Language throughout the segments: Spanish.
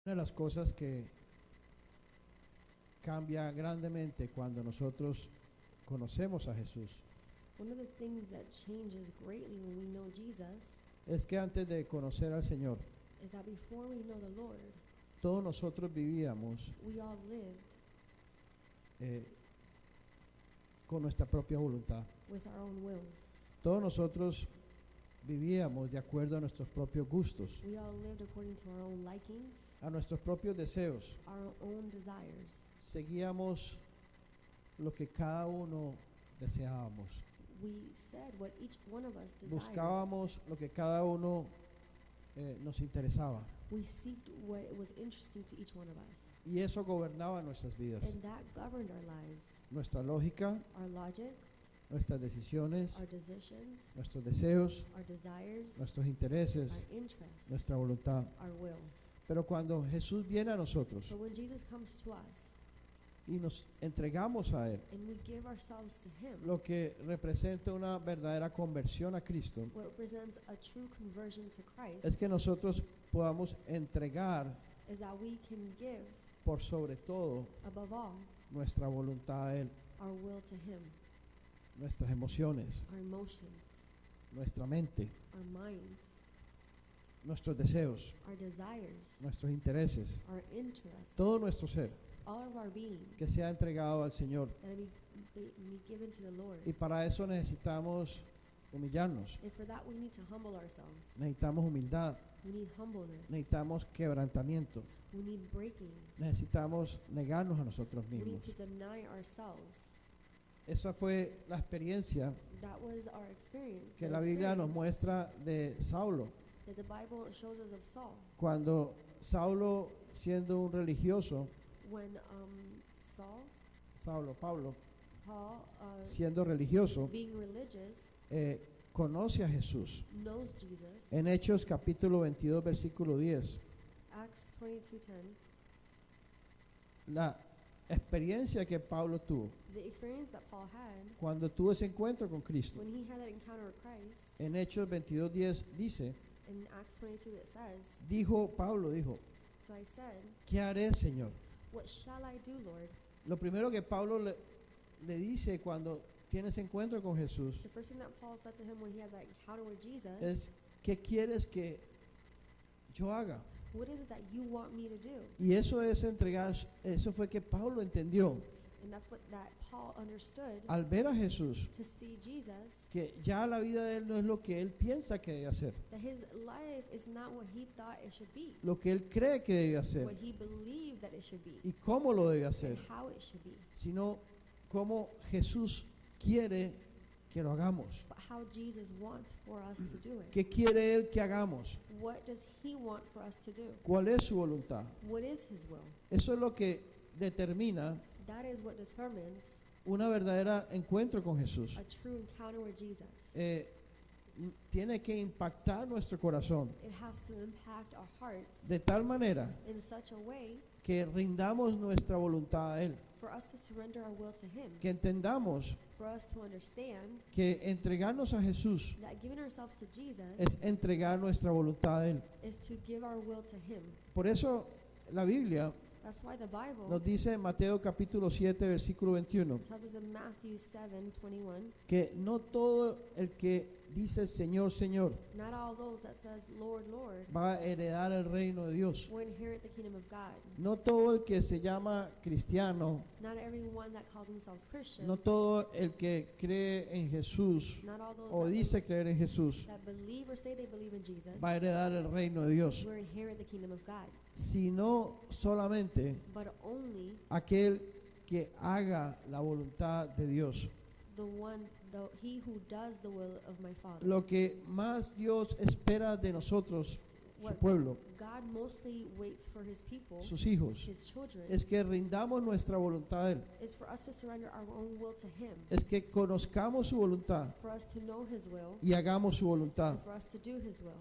Una de las cosas que cambia grandemente cuando nosotros conocemos a Jesús One of the things that changes greatly when we know Jesus es que antes de conocer al Señor, is that before we know the Lord, todos nosotros vivíamos we all lived con nuestra propia voluntad. with our own will. Todos nosotros vivíamos de acuerdo a nuestros propios gustos, We all lived according to our own likings, a nuestros propios deseos. our own desires. Seguíamos lo que cada uno deseábamos. We said what each one of us desired. Buscábamos lo que cada uno nos interesaba. We seeked what was interesting to each one of us. Y eso gobernaba nuestras vidas. And that governed our lives. Nuestra lógica, Our logic, nuestras decisiones, our decisions, nuestros deseos, our desires, nuestros intereses, our interests, nuestra voluntad. our will. Pero cuando Jesús viene a nosotros But when Jesus comes to us y nos entregamos a Él, and we give ourselves to Him, lo que representa una verdadera conversión a Cristo what represents a true conversion to Christ es que nosotros podamos entregar is that we can give, por sobre todo above all, nuestra voluntad a Él, our will to Him, nuestras emociones, our emotions, nuestra mente, our minds, nuestros deseos, our desires, nuestros intereses, our interests, todo nuestro ser all of our being, que sea entregado al Señor. and be given to the Lord. Y para eso necesitamos humillarnos, And for that we need to humble ourselves. necesitamos humildad, We need humbleness. necesitamos quebrantamiento, We need breakings. necesitamos negarnos a nosotros We need mismos. to deny ourselves. Esa fue la experiencia That was our experience. que the la Biblia nos experience muestra de Saulo. that the Bible shows us of Saul. Cuando Saulo, siendo un religioso, When Pablo, Paul, siendo religioso, being religious, conoce a Jesús. knows Jesus. En Hechos capítulo 22, versículo 10, Acts 22:10, la experiencia que Pablo tuvo the experience that Paul had cuando tuvo ese encuentro con Cristo. when he had that encounter with Christ. En Hechos 22:10 dice, In Acts 22 it says, Pablo dijo, so I said, ¿qué haré, Señor? what shall I do, Lord? Lo primero que Pablo le dice cuando tiene ese encuentro con Jesús The first thing that Paul said to him when he had that encounter with Jesus, es, ¿qué quieres que yo haga? what is it that you want me to do? Y eso es entregar, eso fue que Pablo entendió And that's what that Paul understood, al ver a Jesús, to see Jesus, que ya la vida de él no es lo que él piensa que debe hacer, that his life is not what he thought it should be, lo que él cree que debe what hacer he believed that it should be, y cómo lo debe hacer, and how it should be, sino cómo Jesús quiere que lo hagamos. but how Jesus wants for us to do it. ¿Qué quiere él que hagamos? What does he want for us to do? ¿Cuál es su voluntad? What is his will? Eso es lo que determina That is what determines una verdadera encuentro con Jesús. a true encounter with Jesus. Tiene que impactar nuestro corazón It has to impact our hearts de tal manera in such a way que rindamos nuestra voluntad a Él, for us to surrender our will to him, que entendamos for us to understand que entregarnos a Jesús that giving ourselves to Jesus es entregar nuestra voluntad a Él. is to give our will to him. Por eso la Biblia That's why the Bible nos dice en Mateo capítulo 7, versículo 21, tells us in Matthew 7:21, que no todo el que dice Señor, Señor, not all those that says Lord, Lord va a heredar el reino de Dios. will inherit the kingdom of God. No todo el que se llama cristiano, Not everyone that calls themselves Christians, no todo el que cree en Jesús not all those o that, dice creer en Jesús that believe or say they believe in Jesus va a heredar el reino de Dios, will inherit the kingdom of God, sino solamente but only aquel que haga la voluntad de Dios. he who does the will of my Father. Lo que más Dios espera de nosotros, su What pueblo, God mostly waits for his people, sus hijos, his children, es que rindamos nuestra voluntad a Él, is for us to surrender our own will to him, es que conozcamos su voluntad for us to know his will, y hagamos su voluntad. and for us to do his will.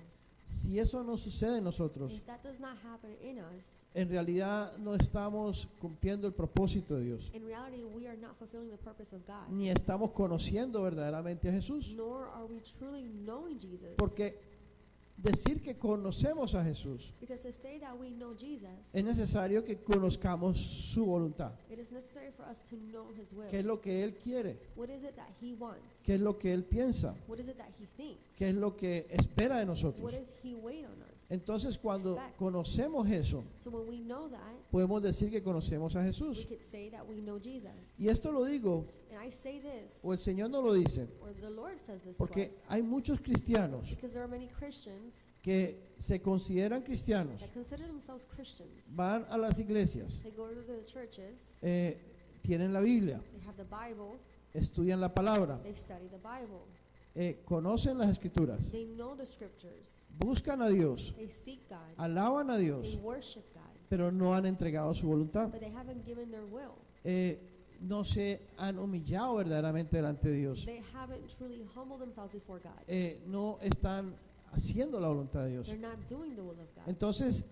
Si eso no sucede en nosotros, If that does not happen in us, en realidad no estamos cumpliendo el propósito de Dios, in reality we are not fulfilling the purpose of God, ni estamos conociendo verdaderamente a Jesús, nor are we truly knowing Jesus. porque decir que conocemos a Jesús, Because to say that we know Jesus, es necesario que conozcamos su voluntad. it is necessary for us to know His will. ¿Qué es lo que Él quiere? What is it that He wants? ¿Qué es lo que Él piensa? What is it that He thinks? ¿Qué es lo que espera de What nosotros? does He wait on us? Entonces, cuando Expect. conocemos eso, So when we know that, podemos decir que conocemos a we Jesús. could say that we know Jesus. Y esto lo digo, And I say this, o el Señor no lo dice, or the Lord says this to porque us, hay muchos cristianos because there are many Christians que se consideran cristianos, that consider themselves Christians. van a las iglesias, They go to the churches, tienen la Biblia, they have the Bible, estudian la palabra, they study the Bible, conocen las escrituras, they know the scriptures, buscan a Dios, they seek God, alaban a they Dios, worship God, pero no han entregado su voluntad. but they haven't given their will. No se han humillado verdaderamente delante de Dios. They haven't truly humbled themselves before God. No están haciendo la voluntad de Dios. They're not doing the will of God. Entonces,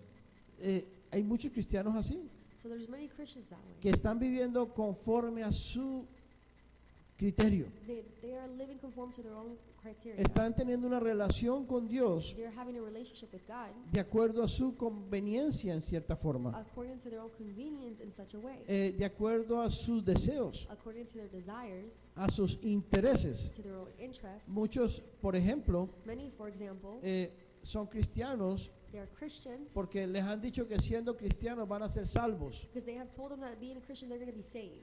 hay muchos cristianos así, So there's many Christians that way. que están viviendo conforme a su criterio. They are living conform to their own criteria. Están teniendo una relación con Dios They're having a relationship with God de acuerdo a su conveniencia en cierta forma, according to their own convenience in such a way, de acuerdo a sus deseos, according to their desires, a sus intereses. to their own interests. Muchos, por ejemplo, Many, for example, son cristianos they are Christians porque les han dicho que siendo cristianos van a ser salvos because they have told them that being a Christian they're going to be saved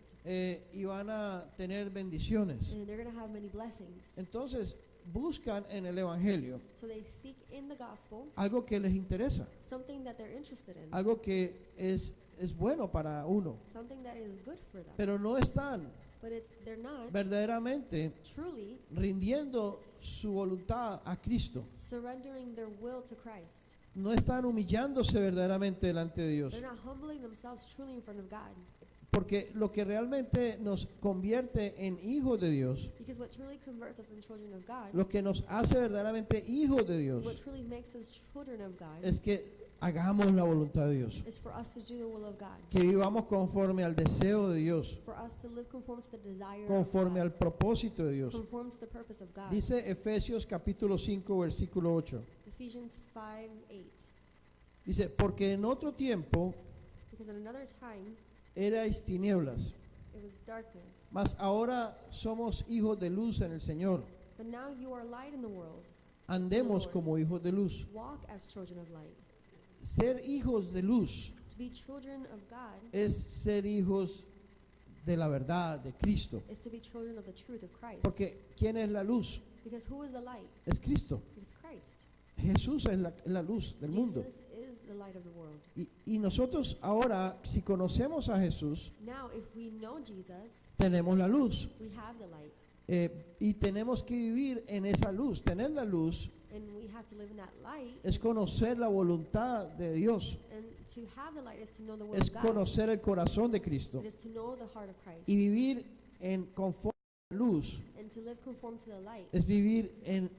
y van a tener bendiciones. and they're going to have many blessings. Entonces buscan en el Evangelio So they seek in the gospel algo que les interesa, something that they're interested in, algo que es bueno para uno, something that is good for them. pero no están But they're not verdaderamente truly rindiendo su voluntad a Cristo. surrendering their will to Christ. No están humillándose verdaderamente delante de Dios. They're not humbling themselves truly in front of God. Porque lo que realmente nos convierte en hijos de Dios, Because what truly converts us in children of God, lo que nos hace verdaderamente hijos de Dios, what truly makes us children of God, es que hagamos la voluntad de Dios. is for us to do the will of God. Que vivamos conforme al deseo de Dios, For us to live conform to the desire conforme al of God, propósito de Dios. conform to the purpose of God. Dice Efesios capítulo 5, versículo 8. Ephesians 5:8. Dice, porque en otro tiempo Because in another time erais tinieblas, it was darkness, mas ahora somos hijos de luz en el Señor. but now you are light in the world. Andemos como hijos de luz. Walk as children of light. Ser hijos de luz To be children of God es ser hijos de la verdad, de Cristo. is to be children of the truth of Christ. Porque ¿quién es la luz? Because who is the light? Es Cristo. It is Christ. Jesús es la luz del mundo. Jesus is the light of the world. Y nosotros ahora, si conocemos a Jesús, Now, if we know Jesus, tenemos la luz. we have the light. Y tenemos que vivir en esa luz. Tener la luz And we have to live in that light. es conocer la voluntad de Dios. And to have the light is to know the will Es of God. conocer el corazón de Cristo. It is to know the heart of Christ. Y vivir en conforme a la luz And to live conform to the light es vivir en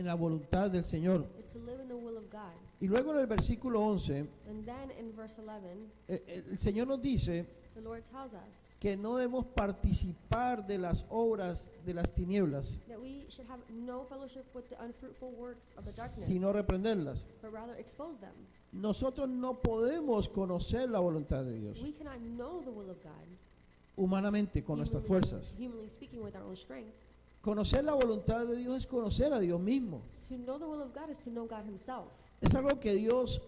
la voluntad del Señor. is to live in the will of God. Y luego en el versículo 11, And then in verse 11, el Señor nos dice the Lord tells us que no debemos participar de las obras de las tinieblas, that we should have no fellowship with the unfruitful works of the darkness, sino reprenderlas. but rather expose them. Nosotros no podemos conocer la voluntad de Dios We cannot know the will of God humanamente con nuestras fuerzas. humanly speaking, with our own strength. Conocer la voluntad de Dios es conocer a Dios mismo. To know the will of God is to know God Himself. Es algo que Dios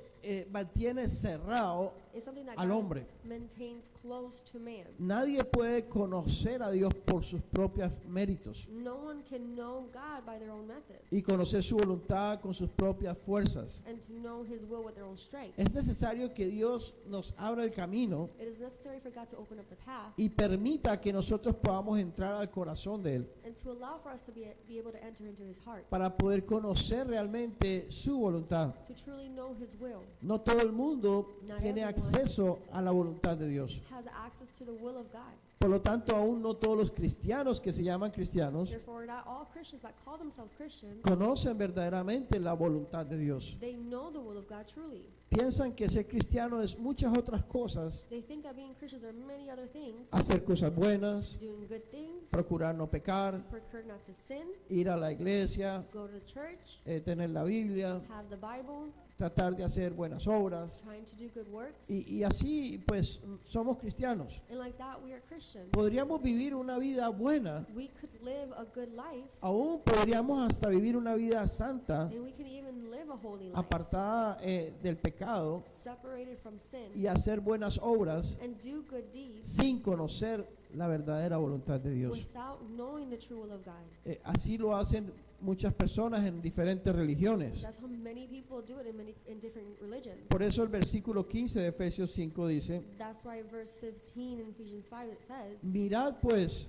mantiene cerrado It's something that al God hombre. maintains close to man. Nadie puede conocer a Dios por sus propios méritos No one can know God by their own method y conocer su voluntad con sus propias fuerzas. and to know His will with their own strength. Es necesario que Dios nos abra el camino It is necessary for God to open up the path y permita que nosotros podamos entrar al corazón de Él and to allow for us to be able to enter into His heart, para poder conocer realmente su voluntad. to truly know His will. No todo el mundo Not tiene everyone acceso a la voluntad de Dios. has access to the will of God. Por lo tanto, aún no todos los cristianos que se llaman cristianos Therefore, not all Christians that call themselves Christians, conocen verdaderamente la voluntad de Dios. they know the will of God truly. Piensan que ser cristiano es muchas otras cosas, They think that being Christians are many other things, hacer cosas buenas, doing good things, procurar no pecar, procure not to sin, ir a la iglesia, go to church, tener la Biblia, have the Bible, tratar de hacer buenas obras. trying to do good works. Y así pues somos cristianos. And like that, we are Christians. Podríamos vivir una vida buena, We could live a good life, aún podríamos hasta vivir una vida santa, and we can even live a holy life, apartada del pecado, separated from sin, y hacer buenas obras and do good deeds sin conocer la verdadera voluntad de Dios. without knowing the true will of God. Así lo hacen muchas personas en diferentes religiones. That's how many people do it in different religions. Por eso el versículo 15 de Efesios 5 dice: That's why verse 15 in Ephesians 5 it says, mirad pues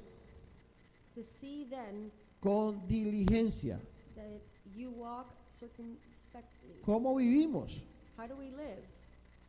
to see then con diligencia that you walk circumspectly. cómo vivimos. How do we live?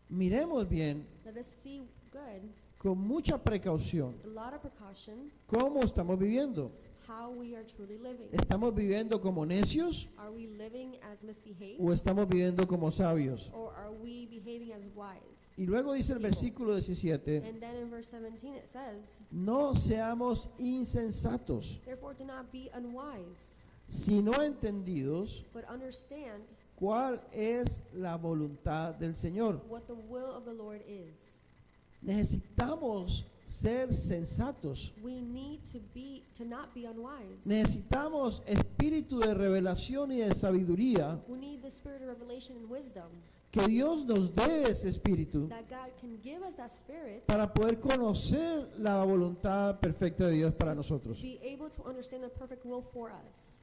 Miremos bien, Let us see good, con mucha precaución, a lot of precaution, cómo estamos viviendo. how we are truly living. ¿Estamos viviendo como necios Are we living as misbehaved, o estamos viviendo como sabios? or are we behaving as wise? Y luego dice el versículo 17: And then in verse 17 it says, no seamos insensatos, therefore do not be unwise, sino entendidos but understand cuál es la voluntad del Señor. what the will of the Lord is. Necesitamos ser sensatos. We need to not be unwise. Necesitamos espíritu de revelación y de sabiduría. We need the spirit of revelation and wisdom, Que Dios nos dé ese espíritu that God can give us that spirit para poder conocer la voluntad perfecta de Dios para nosotros. be able to understand the perfect will for us.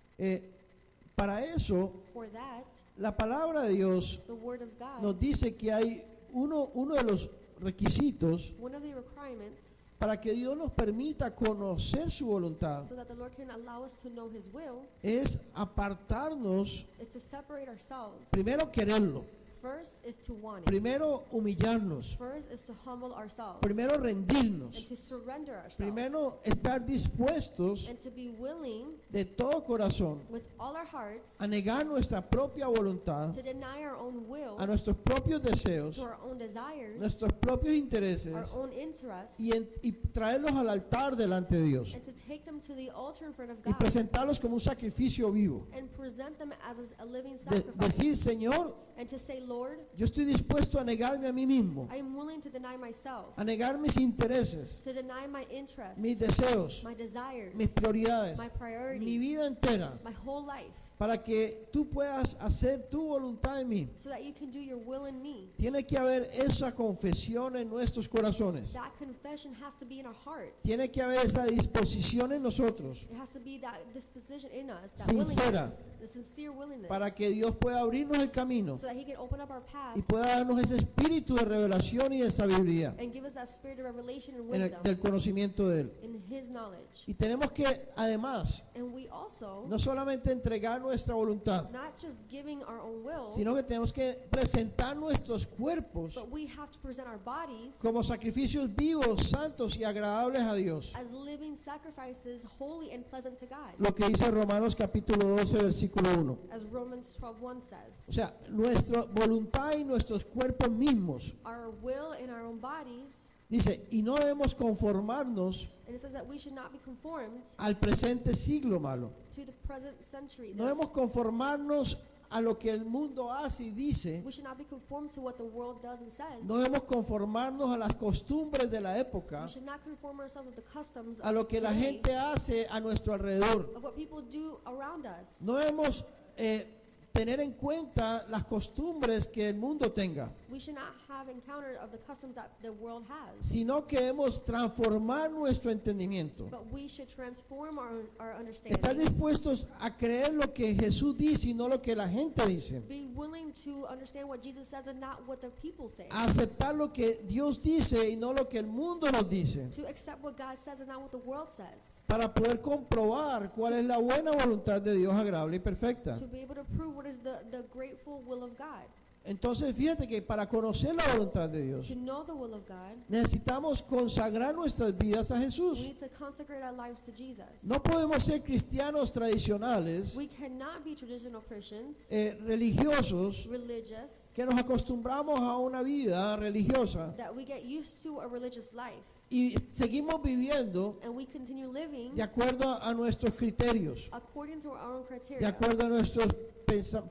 Para eso, For that, la palabra de Dios the word of God, nos dice que hay uno de los requisitos one of the requirements para que Dios nos permita conocer su voluntad so that the Lord can allow us to know his will es apartarnos, is to separate ourselves. primero quererlo, First is to want it. primero humillarnos, First is to humble ourselves primero rendirnos, and to surrender ourselves primero estar dispuestos and to be willing de todo corazón with all our hearts a negar nuestra propia voluntad, to deny our own will, a nuestros propios deseos, to our own desires, nuestros propios our intereses own interests, y traerlos al altar delante de Dios and to take them to the altar in front of y God presentarlos como un sacrificio vivo. and present them as a living De- sacrifice, decir, Señor, and to say, Lord, yo estoy dispuesto a negarme a mí mismo, I am willing to deny myself, a negar mis intereses, to deny my interests, mis deseos, my desires, mis prioridades, my mi priorities, vida entera, my whole life, para que tú puedas hacer tu voluntad en mí. so that you can do your will in me. Tiene que haber esa confesión en nuestros corazones. That confession has to be in our hearts. Tiene que haber esa disposición en nosotros It has to be that disposition in us, that Sincera. willingness, the sincere willingness, para que Dios pueda abrirnos el camino so that he can open up our paths y pueda darnos ese espíritu de revelación y de sabiduría and give us that spirit of revelation and en wisdom del conocimiento de Él. in his knowledge. Y tenemos que además And we also, no solamente entregar nuestra voluntad, not just giving our own will, sino que tenemos que presentar nuestros cuerpos but we have to present our bodies como sacrificios vivos, santos y agradables a Dios. as living sacrifices, holy and pleasant to God, Lo que dice Romanos capítulo 12, versículo 1. as Romans 12:1 says. O sea, nuestra voluntad y nuestros cuerpos mismos. Our will and our own bodies, Dice, y no debemos conformarnos and it says that we should not be conformed al presente siglo malo. to the present century. No debemos conformarnos a lo que el mundo hace y dice. We should not be conformed to what the world does and says. No debemos conformarnos a las costumbres de la época, We should not conform ourselves with the customs a lo of que la today, gente hace a nuestro alrededor. of what people do around us. No debemos tener en cuenta las costumbres que el mundo tenga, We should not have encounter of the customs that the world has, sino que debemos transformar nuestro entendimiento. but we should transform our Estar understanding. dispuestos a creer lo que Jesús dice y no lo que la gente dice. Be willing to understand what Jesus says and not what the people say. A aceptar lo que Dios dice y no lo que el mundo nos dice. To accept what God says and not what the world says. Para poder comprobar cuál es la buena voluntad de Dios agradable y perfecta. To be able to prove what is the grateful will of God. Entonces fíjate que para conocer la voluntad de Dios To know the will of God, necesitamos consagrar nuestras vidas a we Jesús. need to consecrate our lives to Jesus. No podemos ser cristianos tradicionales, We cannot be traditional Christians, religiosos, religious, que nos acostumbramos a una vida religiosa that we get used to a religious life, y seguimos viviendo and we continue living de acuerdo a nuestros criterios, according to our own de criteria, acuerdo a nuestra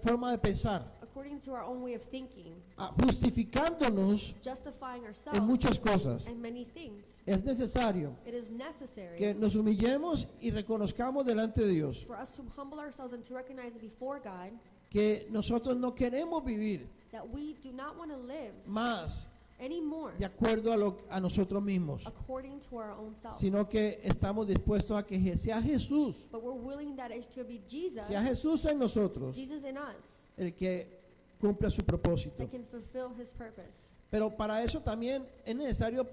forma de pensar, according to our own way of thinking, justificándonos justifying en ourselves muchas cosas. and many things. Es necesario It is necessary que nos humillemos y reconozcamos delante de Dios for us to humble ourselves and to recognize before God que nosotros no queremos vivir that we do not want to live más anymore de acuerdo a nosotros mismos, according to our own self, sino que estamos dispuestos a que sea Jesús, but we're willing that it could be Jesus, sea Jesús en nosotros Jesus in us, el que cumpla su propósito. that can fulfill His purpose. Pero para eso también es necesario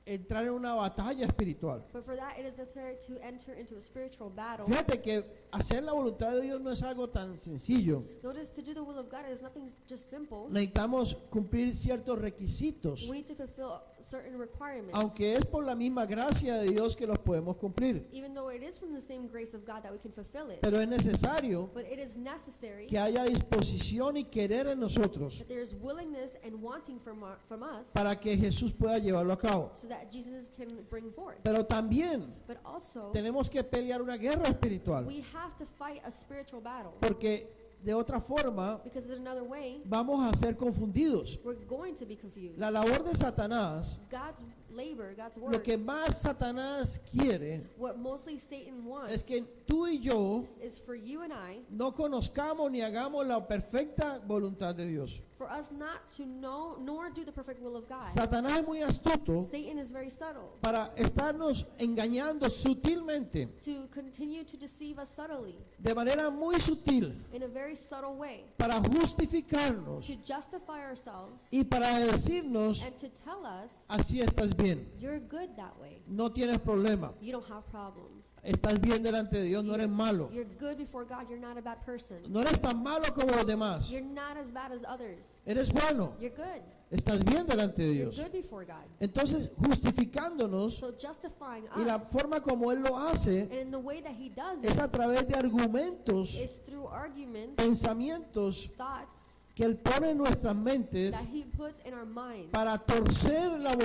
entrar en una batalla espiritual. But for that, it is necessary to enter into a spiritual battle. Fíjate que hacer la voluntad de Dios no es algo tan sencillo. Notice to do the will of God is nothing just simple. Necesitamos cumplir ciertos requisitos, We need to fulfill certain requirements. aunque es por la misma gracia de Dios que los podemos cumplir. Even though it is from the same grace of God that we can fulfill it. Pero es necesario But it is necessary que haya disposición y querer en nosotros that there is willingness and wanting from us para que Jesús pueda llevarlo a cabo. so that Jesus can bring forth. Pero también But also, tenemos que pelear una guerra espiritual, we have to fight a spiritual battle. porque de otra forma Because in another way, vamos a ser confundidos. we're going to be confused. La labor de Satanás, God's labor, God's lo work, que más Satanás quiere what mostly Satan wants es que tú y yo is for you and I, no conozcamos ni hagamos la perfecta voluntad de Dios. for us not to know nor do the perfect will of God. Satanás es muy astuto Satan is very subtle para estarnos engañando sutilmente, to continue to deceive us subtly, de manera muy sutil, in a very subtle way, para justificarnos to justify ourselves y para decirnos, and to tell us, así estás bien, you're good that way. no tienes problema, You don't have problems. estás bien delante de Dios, no eres malo, You're good before God. You're not a bad person. no eres tan malo como los demás, You're not as bad as others. eres bueno, You're good. estás bien delante de You're Dios. good before God. Entonces, justificándonos, So justifying y la us, forma como Él lo hace and in the way that He does es it, a través de argumentos, is through arguments, pensamientos thoughts que Él pone en nuestras mentes that He puts in our minds para torcer la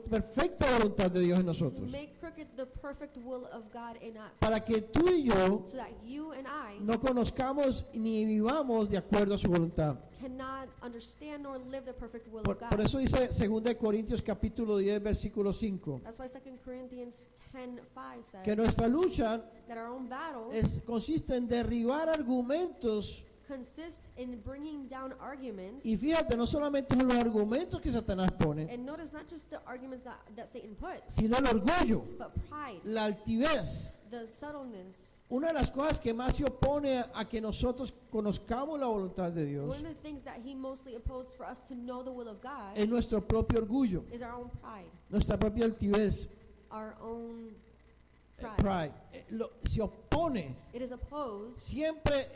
perfecta voluntad de Dios en to nosotros. make crooked the perfect will of God in us, Para que tú y yo so that you and I no conozcamos ni vivamos de acuerdo a su voluntad. cannot understand nor live the perfect will Por, of God. por eso dice 2 Corintios capítulo 10 versículo 5, That's why 2 Corinthians 10:5 says que nuestra lucha that our own battle consiste en derribar argumentos. consists in bringing down arguments. Y fíjate, no solamente son los argumentos que Satanás pone, And notice not just the arguments that Satan puts, sino el orgullo, but pride, la altivez. the subtleness. Una de las cosas que más se opone a que nosotros conozcamos la voluntad de Dios One of the things that he mostly opposed for us to know the will of God es nuestro propio orgullo, is our own pride, nuestra propia altivez. our own pride. Pride. Se opone. It is opposed. Siempre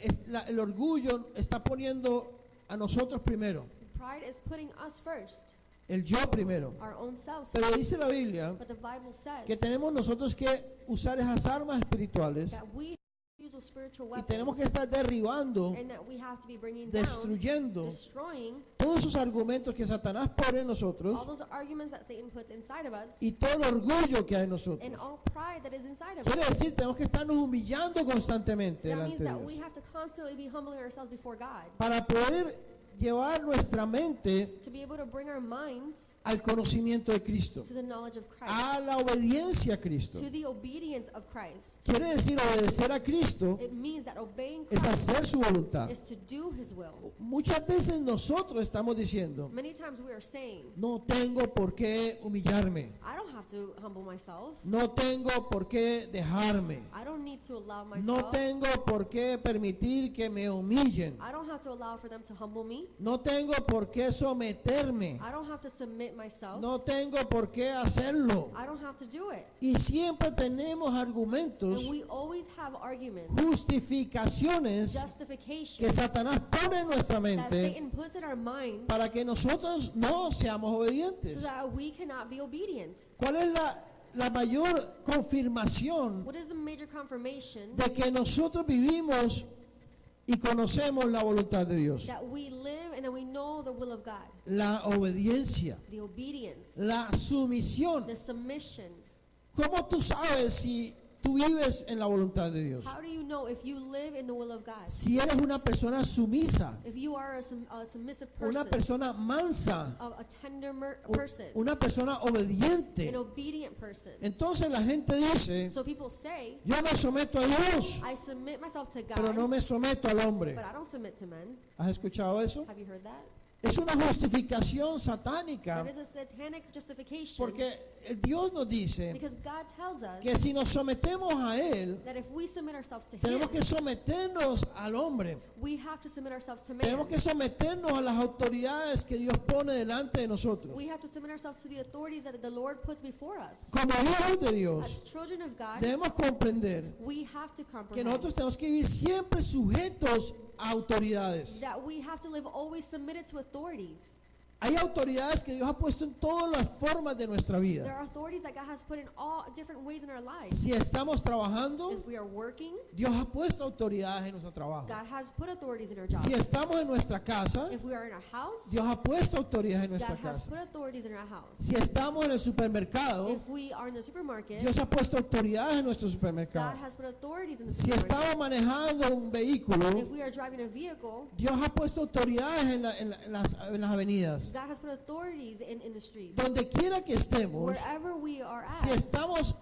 el orgullo está poniendo a nosotros primero, Pride is putting us first, el yo primero. our own selves. Pero dice la Biblia But the Bible says que tenemos nosotros que usar esas armas espirituales that we use those spiritual y tenemos weapons que estar derribando, and that we have to be bringing down, destruyendo destroying todos esos argumentos que Satanás pone en all nosotros those arguments that Satan puts inside of us y todo el orgullo que hay en nosotros. and all pride that is inside of Quiere us. decir, tenemos que estarnos humillando constantemente That delante means de that we Dios have to constantly be humbling ourselves before God para poder llevar nuestra mente to be able to bring our minds al conocimiento de Cristo, to the knowledge of Christ, a la obediencia a Cristo. to the obedience of Christ. Quiere decir, obedecer a Cristo It means that obeying es Christ hacer su voluntad. is to do His will. Muchas veces nosotros estamos diciendo, Many times we are saying, no tengo por qué humillarme, I don't have to humble myself. no tengo por qué dejarme, I don't need to allow no myself. tengo por qué permitir que me humillen. I don't have have to allow for them to humble me. No tengo por qué someterme. I don't have to submit myself. No tengo por qué hacerlo. I don't have to do it. Y siempre tenemos argumentos, And we always have arguments, justificaciones que justifications Satanás pone en nuestra that mente Satan puts in our mind para que nosotros no seamos so obedientes. that we cannot be obedient. ¿Cuál es la mayor confirmación What is the major confirmation de que nosotros vivimos y conocemos la voluntad de Dios? that we live and that we know the will of God? La obediencia, The obedience, la sumisión. the submission. ¿Cómo tú sabes si tú vives en la voluntad de Dios? How do you know if you live in the will of God? Si eres una persona sumisa, If you are a submissive una person, persona mansa, a tender u- person, una persona obediente, an obedient person. entonces la gente dice, So people say, yo me someto a Dios, I submit myself to pero no God, me someto al hombre. but I don't submit to men. ¿Has escuchado eso? Have you heard that? Es una justificación satánica, That is a satanic justification, porque Dios nos dice because God tells us que si nos sometemos a Él, that if we submit ourselves to Him, tenemos que someternos al hombre, we have to submit ourselves to man. tenemos que someternos a las autoridades que Dios pone delante de nosotros. We have to submit ourselves to the authorities that the Lord puts before us. Como hijos de Dios, As children of God, debemos comprender we have to que comprehend nosotros tenemos que vivir siempre sujetos a autoridades. that we have to live always submitted to authorities. Hay autoridades que Dios ha puesto en todas las formas de nuestra There vida. are authorities that God has put in all different ways in our lives. Si estamos trabajando, If we are working, Dios ha puesto autoridades en nuestro trabajo. God has put authorities in our job. Si estamos en nuestra casa, If we are in our house, Dios ha puesto autoridades en nuestra God has casa. put authorities in our house. Si estamos en el supermercado, If we are in the supermarket, Dios ha puesto autoridades en nuestro God supermercado. has put authorities in the Si supermarket. estamos manejando un vehículo, If we are driving a vehicle, Dios ha puesto autoridades en las avenidas. God has put authorities in the streets. Donde quiera que estemos, Wherever we are si at, estamos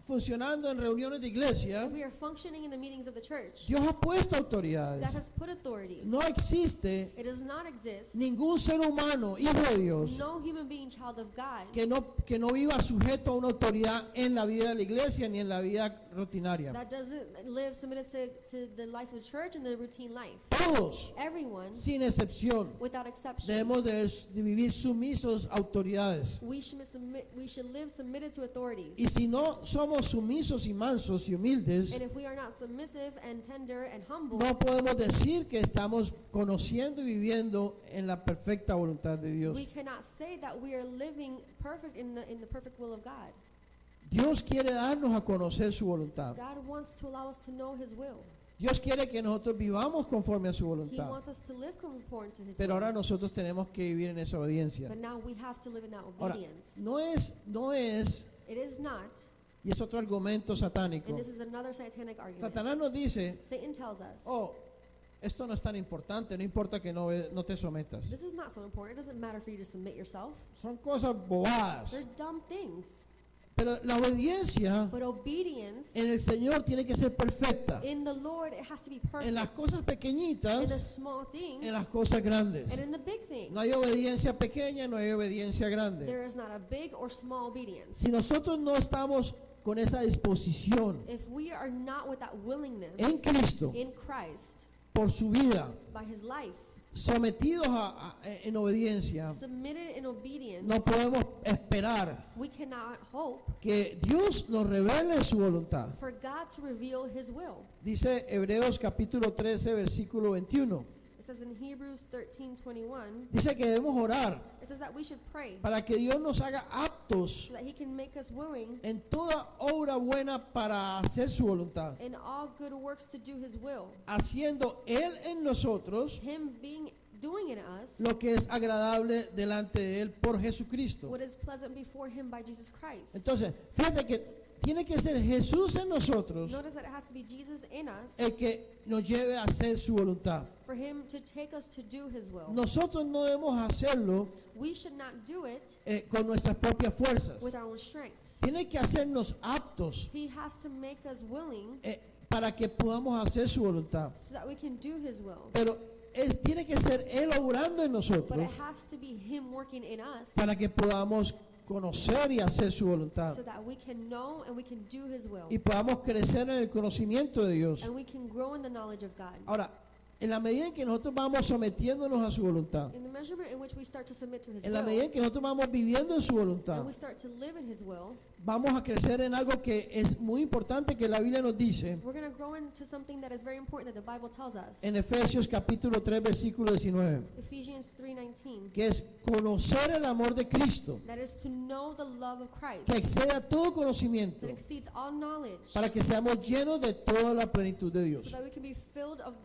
funcionando en reuniones de iglesia, if we are functioning in the meetings of the church, Dios ha puesto autoridades. God has put authorities. No existe It does not exist. ningún ser humano, hijo de Dios, No human being, child of God, que no viva sujeto a una autoridad en la vida de la iglesia ni en la vida rutinaria. that doesn't live submitted to the life of church and the routine life. Todos, Everyone, sin excepción, without exception, debemos de vivir sumisos a autoridades. we should live submitted to authorities. Y si no somos sumisos y mansos y humildes, And if we are not submissive and tender and humble, no podemos decir que estamos conociendo y viviendo en la perfecta voluntad de Dios. we cannot say that we are living perfect in the perfect will of God. Dios quiere darnos a conocer su voluntad. God wants to allow us to know His will. Dios quiere que nosotros vivamos conforme a su He voluntad. wants us to live conform to His Pero will. ahora nosotros tenemos que vivir en esa obediencia. But now we have to live in that Ahora, obedience. no es, It is not, y es otro argumento satánico. and this is another satanic argument. Satanás nos dice, Satan tells us, oh, esto no es tan importante, no importa que no te sometas. this is not so important. It doesn't matter for you to submit yourself. Son cosas bobadas. They're dumb things. Pero la obediencia But obedience en el Señor tiene que ser perfecta. in the Lord, it has to be En las perfect. cosas In the pequeñitas, small things en las cosas grandes. and in the big things. No hay obediencia pequeña, no hay obediencia grande. There is not a big or small obedience. Si nosotros no estamos con esa disposición If we are not with that willingness en Cristo, in Christ, por su vida, by His life, sometidos en obediencia, submitted in obedience, no podemos esperar we cannot hope que Dios nos revele su voluntad. for God to reveal His will. Dice Hebreos capítulo 13, versículo 21. It says in Hebrews 13:21, Dice que debemos orar it says that we should pray para que Dios nos haga aptos so that He can make us willing en toda obra buena para hacer su voluntad, in all good works to do His will. haciendo Él en nosotros Him doing in us lo que es agradable delante de Él por Jesucristo. what is pleasant before Him by Jesus Christ. Entonces, fíjate que tiene que ser Jesús en nosotros Notice that it has to be Jesus in us el que nos lleve a hacer su voluntad. for Him to take us to do His will. Nosotros no debemos hacerlo We should not do it con nuestras propias fuerzas. with our own strength. Tiene que hacernos aptos He has to make us willing para que podamos hacer su voluntad. so that we can do His will. Pero tiene que ser Él obrando en But nosotros it has to be Him working in us para que podamos conocer y hacer su voluntad so that we can know and we can do His will. y podamos crecer en el conocimiento de Dios. And we can grow in the knowledge of God. Ahora, En la medida en que nosotros vamos sometiéndonos a su voluntad, in the measurement in which we start to submit to His en la will, medida en que nosotros vamos viviendo en su voluntad, and we start to live in His will, vamos a crecer en algo que es muy importante que la Biblia nos dice we're going to grow into something that is very important that the Bible tells us. en Efesios capítulo 3 versículo 19, Ephesians 3:19, que es conocer el amor de Cristo, that is to know the love of Christ, que excede a todo conocimiento, that exceeds all knowledge, para que seamos llenos de toda la plenitud de so Dios. that we can be filled of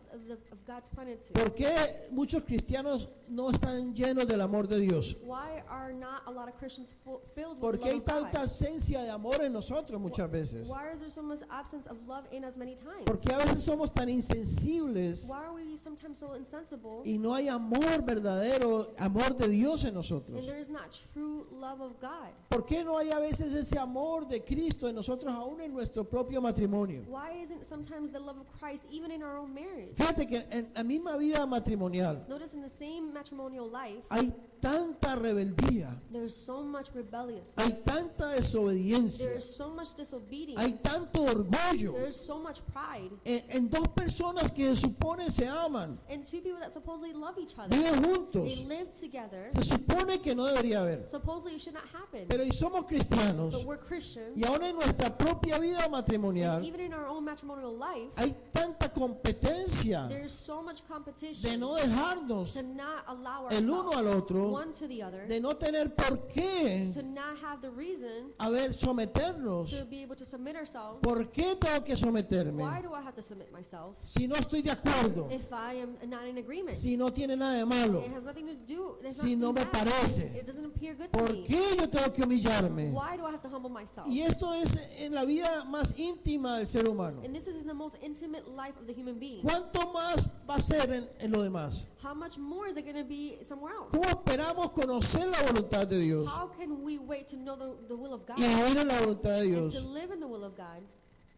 God's plenitude. ¿Por qué muchos cristianos no están llenos del amor de Dios? Why are not a lot of Christians filled with ¿Por the qué love hay of tanta God? ausencia de amor en nosotros muchas veces? Why is there so much absence of love in us many times? ¿Por qué a veces somos tan insensibles Why are we sometimes so insensible y no hay amor verdadero, amor de Dios en nosotros? and there is not true love of God? ¿Por qué no hay a veces ese amor de Cristo en nosotros aún en nuestro propio matrimonio? Why isn't sometimes the love of Christ even in our own marriage? Fíjate que en la misma vida matrimonial Notice in the same matrimonial life, hay tanta rebeldía, there's so much rebelliousness. hay tanta desobediencia, There's so much disobedience. hay tanto orgullo There's so much pride. en dos personas que se supone se aman, And two people that supposedly love each other. viven juntos, They live together. se supone que no debería haber, Supposedly it should not happen. pero y somos cristianos But we're Christians. y aún en nuestra propia vida And matrimonial even in our own matrimonial life, hay tanta competencia there's so much de competition no dejarnos to not allow el uno ourselves, al otro, one to the other, de no tener por qué to not have the reason someternos. to be able to submit ourselves. ¿Por qué tengo que Why someterme? do I have to submit myself Si no estoy de acuerdo, if I am not in agreement? si no tiene nada de malo, It has nothing to do. It's si no me nothing bad. parece, It doesn't appear good to ¿por me. qué yo tengo que humillarme? Why do I have to humble myself? Y esto es en la vida más íntima del ser humano. And this is in the most intimate life of the human being. ¿Cuánto más va a ser en lo demás? How much more is it going to be somewhere else? ¿Cómo esperamos conocer la voluntad de Dios How can we wait to know the will of God y vivir en la voluntad de and Dios to live in the will of God,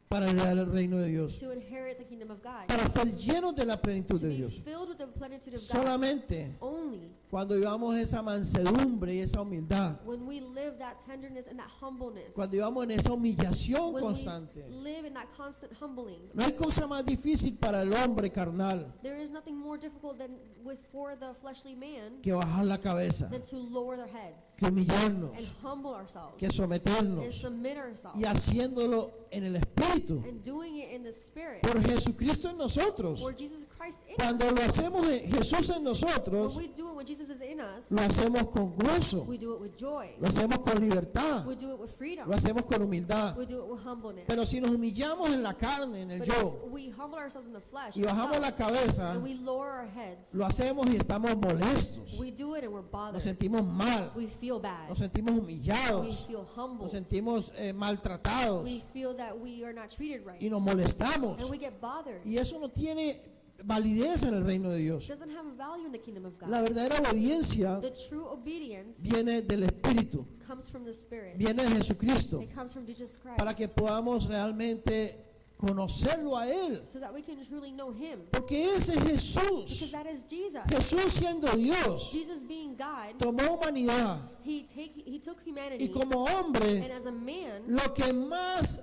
para heredar el reino de Dios? to inherit the kingdom of God, Para ser llenos de la plenitud to de be Dios. filled with the plenitude of God? Solamente Only cuando vivamos esa mansedumbre y esa humildad, when we live that tenderness and that humbleness, cuando vivamos en esa humillación when constante. we live in that constant humbling. No hay cosa más difícil para el hombre carnal There is nothing more difficult than for the fleshly man que bajar la cabeza, than to lower their heads que humillarnos, and humble ourselves que and someternos submit ourselves y haciéndolo en el Espíritu and doing it in the Spirit por Jesucristo en nosotros. for Jesus Christ in us. Cuando lo hacemos Jesús en When nosotros, we do it when Jesus is in us, lo hacemos con gozo, we do it with joy. lo hacemos con libertad, We do it with freedom. lo hacemos con humildad. We do it with humbleness. Pero si nos humillamos en la carne, en el But yo, if we humble ourselves in the flesh y bajamos la ourselves, cabeza, and we lower our heads, lo hacemos y estamos molestos, we do it and we're nos bothered. sentimos mal, We feel bad. nos sentimos We humillados, feel humble. nos sentimos maltratados We feel that we are not treated right. y nos molestamos. And we get bothered. Y eso no tiene validez en el reino de It Dios. doesn't have value in the kingdom of La God. verdadera obediencia The true obedience viene del Espíritu, comes from the Spirit. viene de Jesucristo, It comes from Jesus Christ. para que podamos realmente conocerlo a Él. So that we can truly know Him. Porque ese es Because Jesús. that is Jesus. Jesús siendo Dios, Jesus being God, tomó humanidad He took y humanity, como and hombre, as a man, lo que más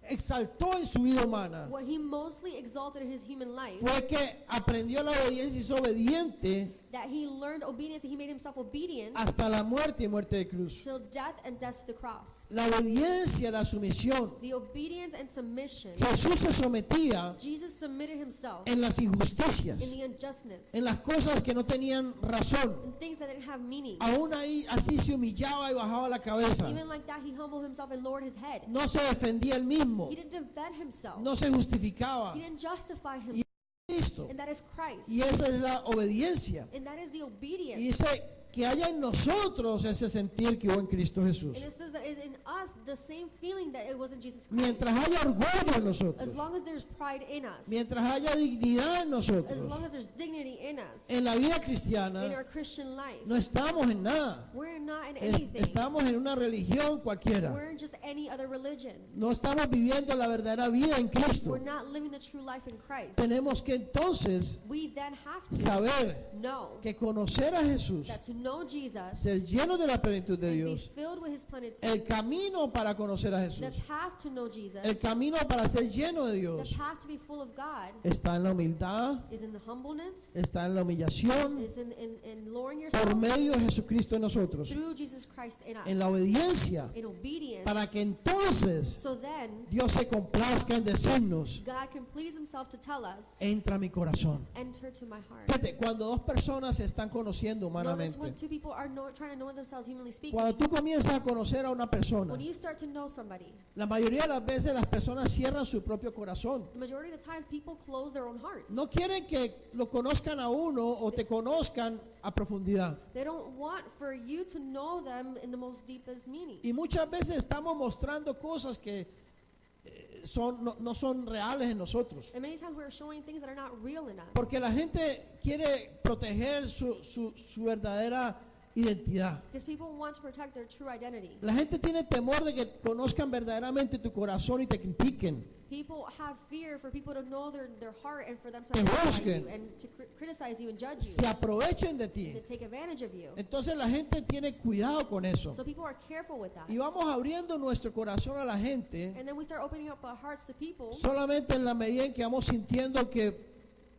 exaltó en su vida humana what He mostly exalted in His human life, fue que aprendió la obediencia y hizo obediente that He learned obedience and He made Himself obedient hasta la muerte y muerte de cruz. till death and death to the cross. La obediencia, la sumisión. The obedience and submission. Jesús se sometía Jesus submitted Himself en las injusticias, in the unjustness, en las cosas que no tenían razón. in things that didn't have meaning. Aún ahí así se humillaba y bajaba la cabeza. Even like that, He humbled Himself and lowered His head. No se defendía él mismo, He didn't defend Himself. no se justificaba. He didn't justify Himself. Cristo. And that is Christ. Y esa es la obediencia. And that is the Y obedience. dice que haya en nosotros ese sentir que hubo en Cristo Jesús. And it says that is in us the same feeling that it was in Jesus Christ. Mientras haya orgullo en As nosotros, long as there's pride in us. mientras haya dignidad en As nosotros, long as there's dignity in us. en la vida In cristiana our Christian life. no estamos en nada. We're not in anything. Estamos en una religión cualquiera. We're in just any other religion. No estamos viviendo la verdadera vida en Cristo. We're not living the true life in Christ. Tenemos que entonces We then have to saber know que conocer a Jesús that to know Jesus ser llenos de la plenitud de and be Dios. filled with His plenitude. El camino para conocer a The Jesús, path to know Jesus, el camino para ser lleno de the Dios, path to be full of God, está en la humildad, is in the humbleness, está en la humillación, is in lowering por yourself medio de Jesucristo en nosotros, through Jesus Christ in us, en la obediencia, in obedience, para que entonces so then Dios se complazca en decirnos, God can please Himself to tell us, entra a mi corazón. enter to my heart. Fíjate, cuando dos personas se están conociendo Notice humanamente, when two people are trying to know themselves, humanly speaking. cuando tú comienzas a conocer a una persona, When you start to know somebody, la mayoría de las veces las personas cierran su propio corazón. the majority of the times people close their own hearts. No quieren que lo conozcan a uno o te conozcan a profundidad. They don't want for you to know them in the most deepest meaning. Y muchas veces estamos mostrando cosas que no son reales en nosotros. And many times we're showing things that are not real in us. Porque la gente quiere proteger su verdadera identidad. Because people want to protect their true identity. La gente tiene temor de que conozcan verdaderamente tu corazón y te critiquen. People have fear for people to know their heart and for them to Te identify juzguen. you and to criticize you and judge you, Se aprovechen de to ti. take advantage of you. Entonces la gente tiene cuidado con eso. So people are careful with that. Y vamos abriendo nuestro corazón a la gente And then we start opening up our hearts to people solamente en la medida en que vamos sintiendo que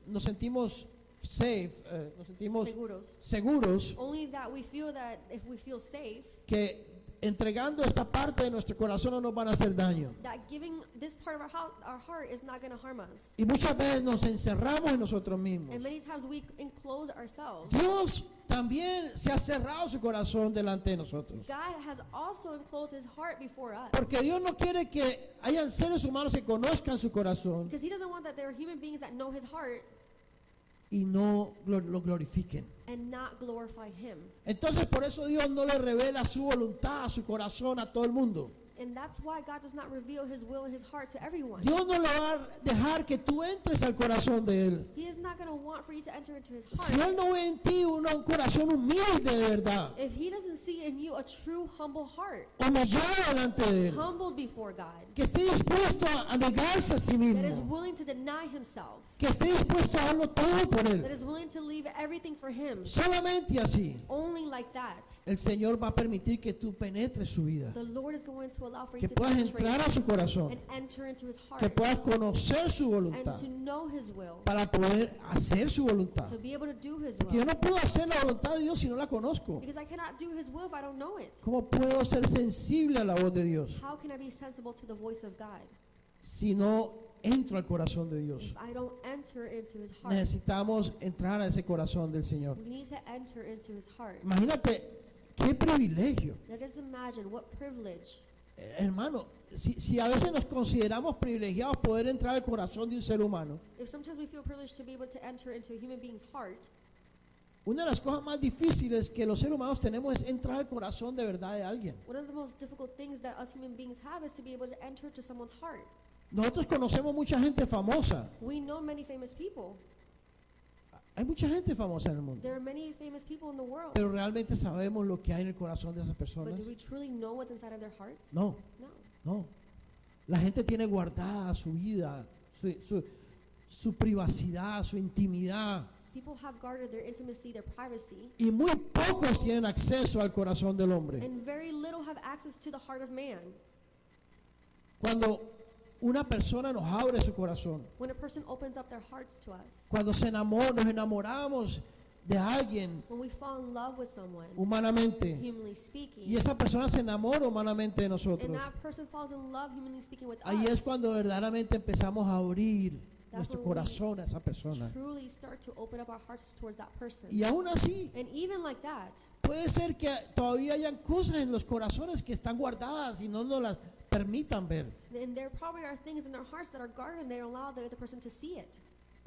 nos sentimos safe, nos sentimos seguros. seguros, Only that we feel that if we feel safe, que entregando esta parte de nuestro corazón no nos van a hacer daño. that giving this part of our heart is not going to harm us. Y muchas veces nos encerramos en nosotros mismos. And many times we enclose ourselves. Dios también se ha cerrado su corazón delante de nosotros. God has also enclosed His heart before us. Porque Dios no quiere que hayan seres humanos que conozcan su corazón Because He doesn't want that there are human beings that know His heart y no lo glorifiquen. and not glorify Him. Entonces por eso Dios no le revela su voluntad, su corazón a todo el mundo. And that's why God does not reveal His will and His heart to everyone. Dios no le va a dejar que tú entres al corazón de Él. He is not going to want for you to enter into His Si heart Él no ve en ti un corazón humilde de verdad, if He doesn't see in you a true humble heart, humillado delante de Él, humbled before God, que esté dispuesto a negarse a sí that is mismo, willing to deny himself, que esté dispuesto a darlo todo por that Él. is willing to leave everything for Him. Solamente así, Only like that, el Señor va a permitir que tú penetres su vida, the Lord is going to allow for you que to puedas penetrate entrar a su corazón, and enter into His que heart puedas conocer su and voluntad to know His will, para poder hacer su voluntad. to be able to do His Porque yo will. no puedo hacer la voluntad de Dios si no la conozco. Because I cannot do His will if I don't know it. ¿Cómo puedo ser sensible a la voz de Dios How can I be sensible to the voice of God si no entro al corazón de Dios? if I don't enter into His heart? Necesitamos entrar a ese corazón del Señor. We need to enter into His heart. Imagínate qué privilegio. Now just imagine what privilege. Hermano, si a veces nos consideramos privilegiados poder entrar al corazón de un ser humano, If sometimes we feel privileged to be able to enter into a human being's heart, una de las cosas más difíciles que los seres humanos tenemos es entrar al corazón de verdad de alguien. one of the most difficult things that us human beings have is to be able to enter to someone's heart. Nosotros conocemos mucha gente famosa. We know many famous people. Hay mucha gente famosa en el mundo. There are many famous people in the world. Pero realmente sabemos lo que hay en el corazón de esas But personas. do we truly know what's inside of their hearts? No, No. no. La gente tiene guardada su vida, su privacidad, su intimidad. People have guarded their intimacy, their privacy, Y muy pocos tienen acceso al corazón del hombre. and very little have access to the heart of man. Cuando una persona nos abre su corazón, When a person opens up their hearts to us, cuando nos enamoramos de alguien when we fall in love with someone, humanamente, humanly speaking, y esa persona se enamora humanamente de and nosotros, that person falls in love, humanly speaking, with ahí es us, cuando verdaderamente empezamos a abrir That's nuestro when we corazón a esa persona. truly start to open up our hearts towards that person. Y aún así, And even like that, puede ser que todavía hayan cosas en los corazones que están guardadas y no nos las permitan ver. and there probably are things in their hearts that are guarded and they don't allow the other person to see it.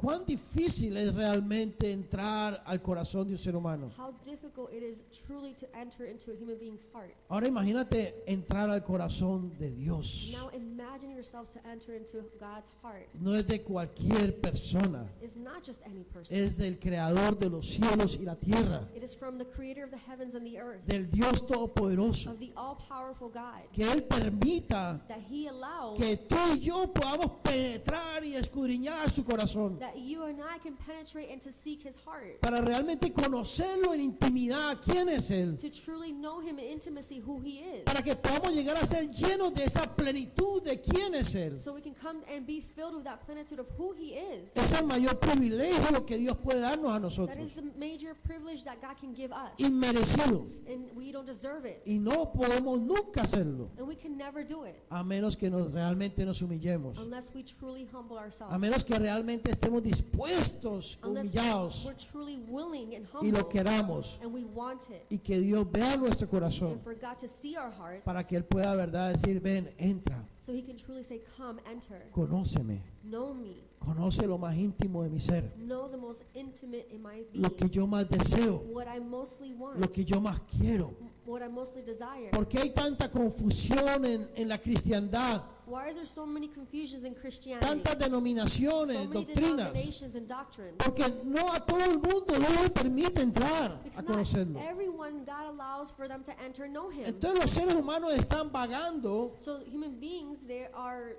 ¿Cuán difícil es realmente entrar al corazón de un ser humano? How difficult it is truly to enter into a human being's heart. Ahora imagínate entrar al corazón de Dios. Now imagine yourselves to enter into God's heart. No es de cualquier persona, It's not just any person. es del creador de los cielos y la tierra, It is from the creator of the heavens and the earth, del Dios todopoderoso, of the all-powerful God, que Él permita that He allows, que tú y yo podamos penetrar y escudriñar su corazón. that that you and I can penetrate and to seek his heart, para realmente conocerlo en intimidad, quién es Él, to truly know him in intimacy, who he is, para que podamos llegar a ser llenos de esa plenitud de quién es Él. so we can come and be filled with that plenitude of who he is. Es el mayor privilegio que Dios puede darnos a That nosotros, is the major privilege that God can give us, inmerecido, and we don't deserve it, y no podemos nunca hacerlo, and we can never do it a menos que realmente nos humillemos, unless we truly humble ourselves, a menos que realmente estemos dispuestos, unless humillados, we're truly willing and y lo humble, queramos, and we want it, y que Dios vea nuestro corazón, and for God to see our hearts, para que Él pueda, verdad, decir, ven, entra, so he can truly say, come, enter, conóceme, know me, conoce lo más íntimo de mi ser, know the most intimate in my lo que being, yo más deseo, what I mostly want, lo que yo más quiero. what I mostly desire. ¿Por qué hay tanta confusión en la cristiandad? Why is there so many confusions in Christianity? Tantas So denominaciones, many doctrinas. denominations and doctrines. Porque no a todo el mundo Dios le permite entrar a Because conocerlo. not everyone God allows for them to enter and know him. Entonces los seres humanos están vagando So human beings, they are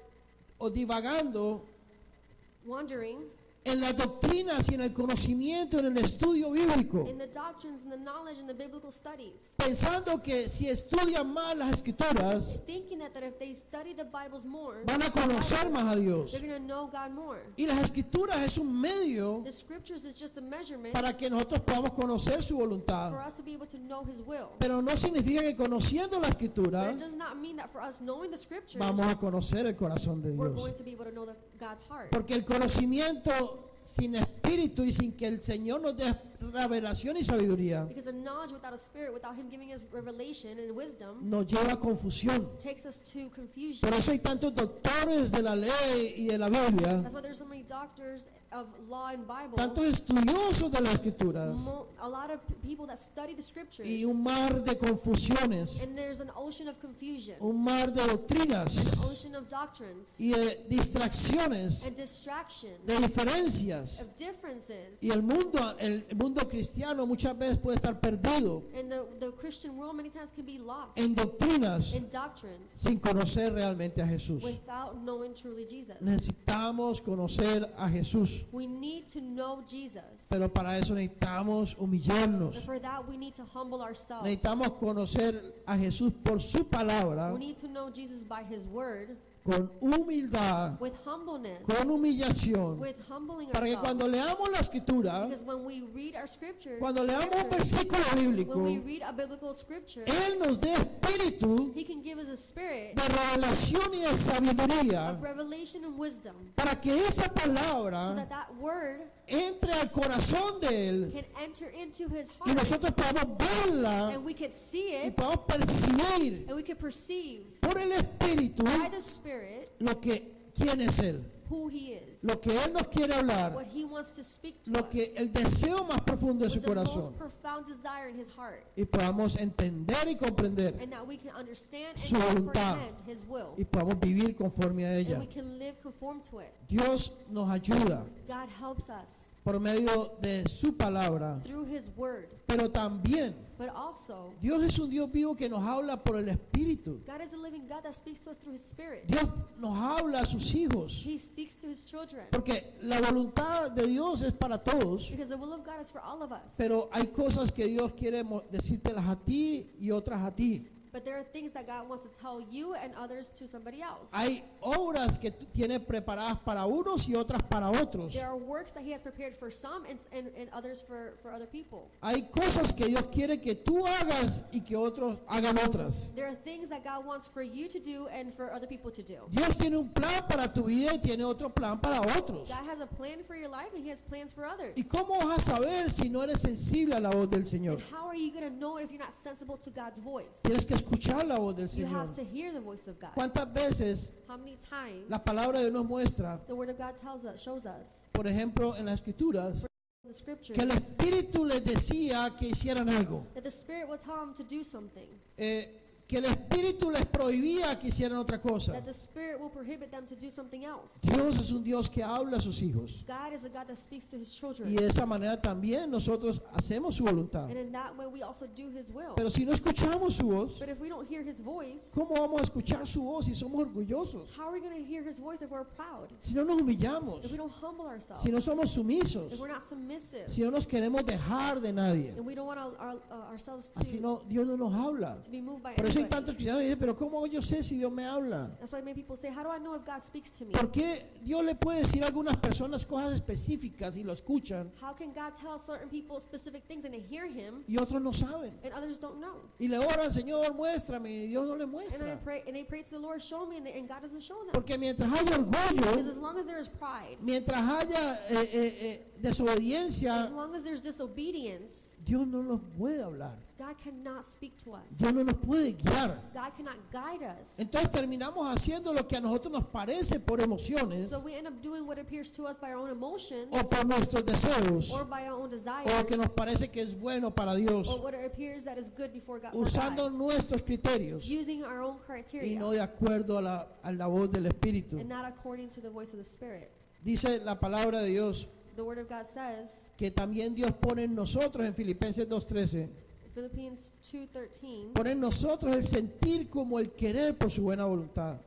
o divagando wandering en las doctrinas y en el conocimiento, en el estudio bíblico, in the doctrines and the knowledge and the biblical studies, pensando que si estudian más las escrituras thinking that if they study the Bibles more, van a conocer más a Dios. they're going to know God more. Y las escrituras es un medio The scriptures is just a measurement para que nosotros podamos conocer su for voluntad. us to be able to know his will. Pero no significa que conociendo la But escritura it does not mean that for us knowing the scriptures, vamos a conocer el corazón de we're Dios. going to be able to know God's heart. Porque el conocimiento sin espíritu y sin que el Señor nos dé revelación y sabiduría Because the knowledge without a spirit, without him giving us revelation and wisdom, nos lleva a confusión. takes us to confusion. Por eso hay tantos doctores de la ley y de la Biblia, That's why there's so many doctors of law and Bible, tantos estudiosos de las escrituras a lot of people that study the scriptures, y un mar de confusiones, and there's an ocean of confusion, un mar de doctrinas an ocean of doctrines, y de distracciones, and distractions, de diferencias. of differences. Y el mundo cristiano muchas veces puede estar perdido And the Christian world many times can be lost en doctrinas in doctrines sin conocer realmente a Jesús. without knowing truly Jesus. Necesitamos conocer a Jesús, We need to know Jesus. pero para eso necesitamos humillarnos. And for that, we need to humble ourselves. Necesitamos conocer a Jesús por su palabra, We need to know Jesus by his word, con humildad, with humbleness, con humillación, with humbling para que cuando ourselves. leamos la escritura, Because when we read our scripture, cuando leamos un scriptures, versículo bíblico, when we read a biblical scripture, Él nos dé espíritu he can give us a spirit de revelación y de sabiduría, of revelation and wisdom, para que esa so palabra that that word entre al corazón de Él can enter into his y heart, nosotros podamos verla and we could see y it, podamos percibir and we could perceive por el Espíritu by the Spirit quién es Él, who he is, lo que Él nos quiere hablar, what he wants to speak to lo us, que el deseo más profundo de su with the corazón, most profound desire in his heart, y podamos entender y comprender and that we can understand Su and voluntad. comprehend his will, y podamos vivir conforme a ella. and we can live conform to it. Dios nos ayuda God helps us por medio de su palabra, through his word, pero también but also Dios es un Dios vivo que nos habla por el Espíritu. God is a living God that speaks to us through his spirit. Dios nos habla a sus hijos, He speaks to his children, porque la voluntad de Dios es para todos, because the will of God is for all of us. pero hay cosas que Dios quiere decírtelas a ti y otras a ti. But there are things that God wants to tell you and others to somebody else. Hay obras que tiene preparadas para unos y otras para otros. There are works that he has prepared for some and others for other people. Hay cosas que Dios quiere que tú hagas y que otros hagan otras. There are things that God wants for you to do and for other people to do. Dios tiene un plan para tu vida y tiene otro plan para otros. God has a plan for your life and he has plans for others. ¿Y cómo vas a saber si no eres sensible a la voz del Señor? And how are you going to know it if you're not sensible to God's voice? Tienes que escuchar la voz del You Señor. have to hear the voice of God. ¿Cuántas veces How many times la palabra de Dios nos muestra, the word of God tells us, shows us por ejemplo, en las Escrituras, in the scriptures que el Espíritu les decía que hicieran algo? that the Spirit will tell them to do something? que el Espíritu les prohibía que hicieran otra cosa. that the Spirit will prohibit them to do something else. Dios es un Dios que habla a sus hijos. God is a God that speaks to His Y children. de esa manera también nosotros hacemos su voluntad. And in that way we also do His will. Pero si no escuchamos su voz, But if we don't hear His voice, ¿cómo vamos a escuchar su voz si somos orgullosos? how are we going to hear His voice if we're proud? Si no nos humillamos, If we don't humble ourselves? si no somos sumisos, If we're not submissive? si no nos queremos dejar de nadie. And we don't want ourselves Así no, Dios no nos habla. to be moved by Por eso hay anybody. tantos cristianos que dicen, pero ¿cómo yo sé si Dios me habla? That's why many people say, how do I know if God speaks to me? ¿Por qué Dios le puede decir a algunas personas cosas específicas y lo escuchan How can God tell certain people specific things and they hear Him y otros no saben? and others don't know? Y le oran, Señor, muéstrame, y Dios no le And muestra. they pray to the Lord, show me, and God doesn't show them. Porque mientras haya Because orgullo, as long as there is pride, mientras haya desobediencia, as long as there's disobedience, Dios no nos puede hablar. God cannot speak to us. Dios no nos puede guiar. God cannot guide us. Entonces terminamos haciendo lo que a nosotros nos parece por emociones So we end up doing what appears to us by our own emotions o por nuestros deseos or by our own o desires lo que nos parece que es bueno para Dios, or what appears that is good before God, for usando God, nuestros criterios using our own y criteria no de acuerdo a la voz del Espíritu. and not according to the voice of the Spirit. Dice la palabra de Dios The Word of God says, que también Dios pone en nosotros, en Filipenses 2:13, Philippians 2:13, pone en nosotros el sentir como el querer por su buena voluntad.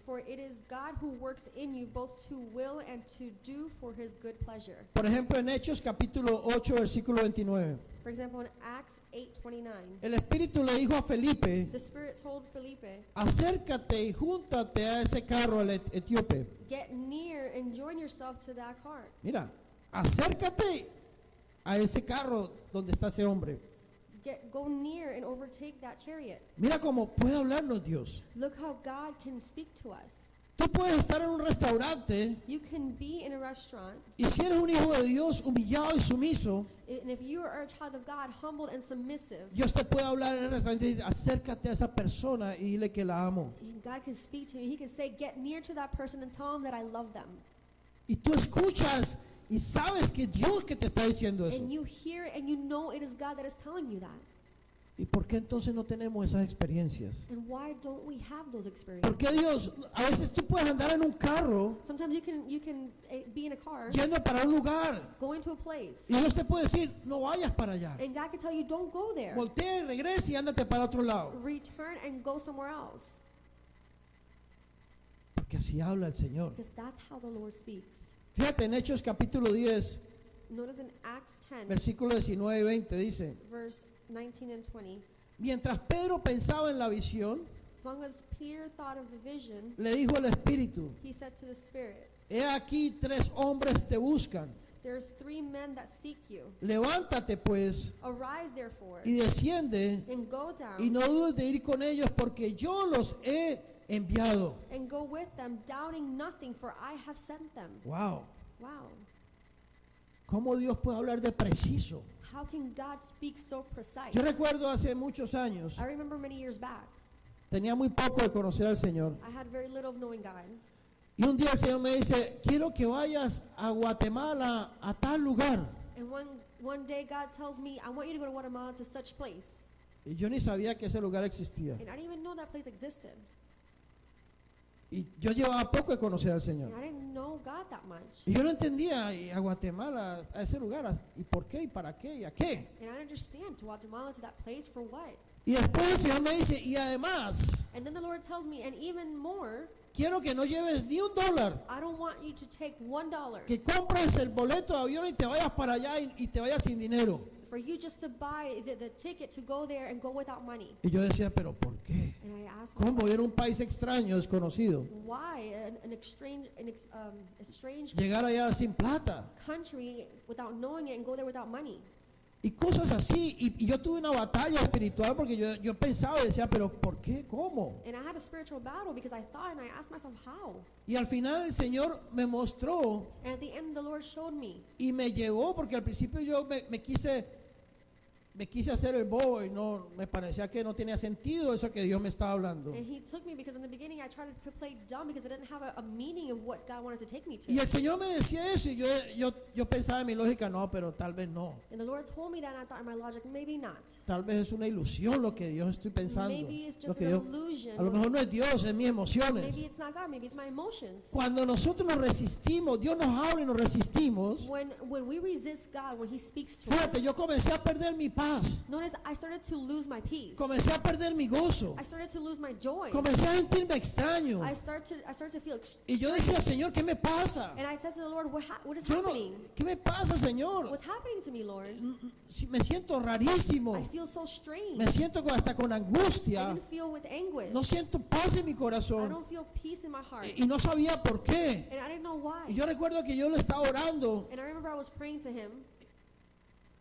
for it is God who works in you both to will and to do for His good pleasure. Por ejemplo, en Hechos capítulo 8, versículo 29, For example, in Acts 8:29, el Espíritu le dijo a Felipe, the Spirit told Felipe, acércate y júntate a ese carro al etíope. get near and join yourself to that cart. Mira, acércate a ese carro donde está ese hombre. Go near and overtake that chariot. Mira cómo puede hablarnos Dios. Look how God can speak to us. Tú puedes estar en un restaurante You can be in a restaurant, y si eres un hijo de Dios humillado y sumiso, and if you are a child of God, humbled and submissive, Dios te puede hablar en el restaurante y dice, acércate a esa persona y dile que la amo. and God can speak to you. He can say, get near to that person and tell them that I love them. Y tú escuchas y sabes que Dios que te está diciendo eso. And you hear it and you know it is God that is telling you that. ¿Y por qué entonces no tenemos esas experiencias? And why don't we have those ¿Por experiences? qué Dios, a veces tú puedes andar en un carro Sometimes you can be in a car, yendo para un lugar going to a place, y Dios te puede decir, no vayas para allá. and God can tell you, don't go there. Voltea y regresa y ándate para otro lado. Return and go somewhere else. Porque así habla el Señor. Because that's how the Lord speaks. Fíjate en Hechos capítulo 10, Notice in Acts 10, versículos 19 y 20 dice, verse 19 and 20, mientras Pedro pensaba en la visión, as long as Peter thought of the vision, le dijo el Espíritu, he said to the Spirit, he aquí 3 hombres te buscan. there's 3 men that seek you. Levántate pues Arise therefore y desciende and go down y no dudes de ir con ellos porque yo los he enviado. and go with them, doubting nothing, for I have sent them. Wow. Wow. ¿Cómo Dios puede hablar de preciso? How can God speak so precise? Yo recuerdo hace muchos años, I remember many years back, tenía muy poco de conocer al Señor. I had very little of knowing God. Y un día el Señor me dice, quiero que vayas a Guatemala a tal lugar. And one day God tells me, I want you to go to Guatemala to such place. Y yo ni sabía que ese lugar existía. And I didn't even know that place existed. Y yo llevaba poco de conocer al Señor. And I didn't know God that much. Y yo no entendía, y a Guatemala, a ese lugar, ¿y por qué? ¿Y para qué? ¿Y a qué? And I didn't understand, to Guatemala, to that place, for what? Y después el Señor me dice, y además, And then the Lord tells me, and even more, quiero que no lleves ni $1, I don't want you to take $1, que compres el boleto de avión y te vayas para allá y te vayas sin dinero. for you just to buy the ticket to go there and go without money. Y yo decía, ¿pero por qué? And I asked ¿Cómo myself, ir a un país extraño, desconocido? why a strange Llegar allá sin plata. country without knowing it and go there without money? Y cosas así. Y yo tuve una batalla espiritual porque yo pensaba y decía, ¿pero por qué? ¿Cómo? And I had a spiritual battle because I thought and I asked myself how. Y al final el Señor me mostró And at the end the Lord showed me. y me llevó porque al principio yo me quise me quise hacer el bobo y no me parecía que no tenía sentido eso que Dios me estaba hablando. And he took me because in the beginning I tried to play dumb because I didn't have a meaning of what God wanted to take me to. Y el Señor me decía eso y yo pensaba en mi lógica, no, pero tal vez no. And the Lord told me that, and I thought in my logic, maybe not. Tal vez es una ilusión lo que Dios estoy pensando. Maybe it's Lo just que an Dios, illusion. a lo mejor no es Dios, es mis emociones. Maybe it's not God, maybe it's my emotions. Cuando nosotros nos resistimos, Dios nos habla y nos resistimos. When we resist God, when he speaks to Fíjate, us, yo comencé a perder mi paz. notice I started to lose my peace. Comencé a perder mi gozo. I started to lose my joy. Comencé a sentirme extraño. I started to feel Y yo decía, Señor, ¿qué me pasa? and I said to the Lord, what is Yo no, happening? ¿qué me pasa, Señor? What's happening to me, Lord? Si me siento rarísimo. I feel so strange. Me siento hasta con I angustia. even feel with anguish. No siento paz en mi I corazón. don't feel peace in my heart. Y no sabía por qué. And I didn't know why. Y yo recuerdo que yo le estaba orando. And I remember I was praying to him.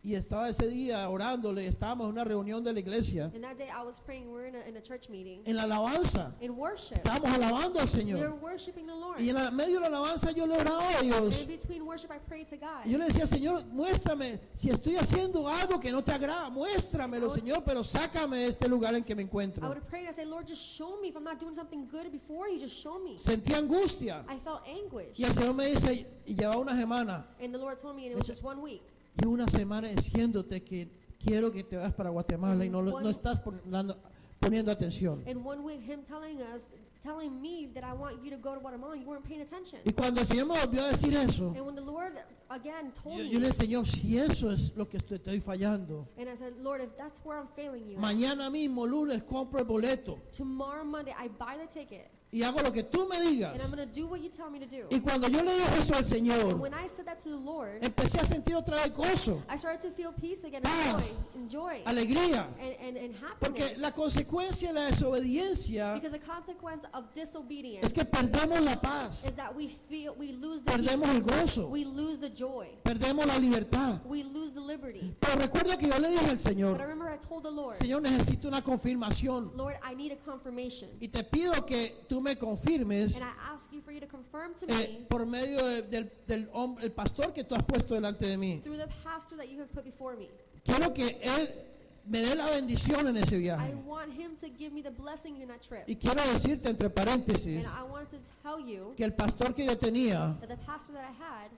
Y estaba ese día orándole. Estábamos en una reunión de la iglesia. And that day I was praying. We're in a church meeting. En la alabanza. In worship. Estábamos alabando al We were Señor. worshiping the Lord. Y en medio de la alabanza yo le oraba a Dios. And in between worship I prayed to God. Y yo le decía, Señor, muéstrame si estoy haciendo algo que no te agrada. Muéstramelo, Señor, pero sácame de este lugar en que me I encuentro. would have prayed and I said, Lord, just show me if I'm not doing something good before you, just show me. Sentí angustia. I felt anguish. Y el Señor me dice, y llevaba una semana. And the Lord told me, and it was just 1 week. Llevo una semana diciéndote que quiero que te vayas para Guatemala y no estás poniendo atención. In 1 week, him telling me that I want you to go to Guatemala, you weren't paying attention. Y cuando el Señor me volvió a decir eso, And when the Lord again told yo me, le dije, Señor, si eso es lo que estoy fallando, and I said, Lord, if that's where I'm failing you, mañana mismo, lunes, compro el boleto tomorrow Monday I buy the ticket y hago lo que tú me digas. and I'm going to do what you tell me to do. Y cuando yo le dije eso al And Señor, when I said that to the Lord, empecé a sentir otra vez gozo, I started to feel peace again, Paz. and joy, alegría, and porque happiness. la consecuencia de la desobediencia Because the consequence of disobedience es que perdemos la paz, is that we lose the perdemos el peace, gozo, we lose the joy, perdemos la libertad. we lose the liberty. Pero recuerdo que yo le dije al But I Señor, remember I told the Lord, Señor, necesito una confirmación Lord, I need a confirmation. y te pido que tú me confirmes And I ask you for you to confirm to me por medio del hombre, el pastor que tú has puesto delante de mí. through the pastor that you have put before me. Quiero que él me dé la bendición en ese I viaje. want him to give me the blessing in that trip. Y quiero decirte entre paréntesis And I want to tell you que el pastor que yo tenía that the pastor that I had,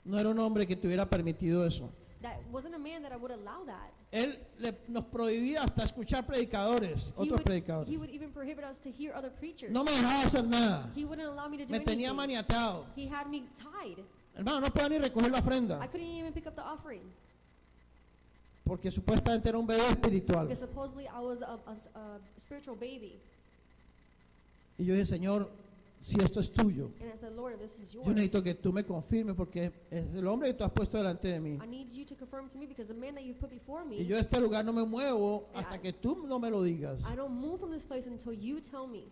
no era un hombre que te hubiera permitido eso. that wasn't a man that I would allow that. Él nos prohibía hasta escuchar predicadores, He otros predicadores. would even prohibit us to hear other preachers. No me dejaba hacer nada. He wouldn't allow me to do Me tenía anything. maniatado. He had me tied. Hermano, no puedo ni recoger la I ofrenda couldn't even pick up the offering. porque supuestamente era un bebé espiritual. Because supposedly I was a spiritual baby. Y yo dije, Señor, si esto es tuyo, And I said, Lord, if this is yours, yo necesito que tú me confirmes porque es el hombre que tú has puesto delante de mí. I need you to confirm to me because the man that you've put before me, Y yo de este lugar no me muevo hasta que tú no me lo digas. I don't move from this place until you tell me.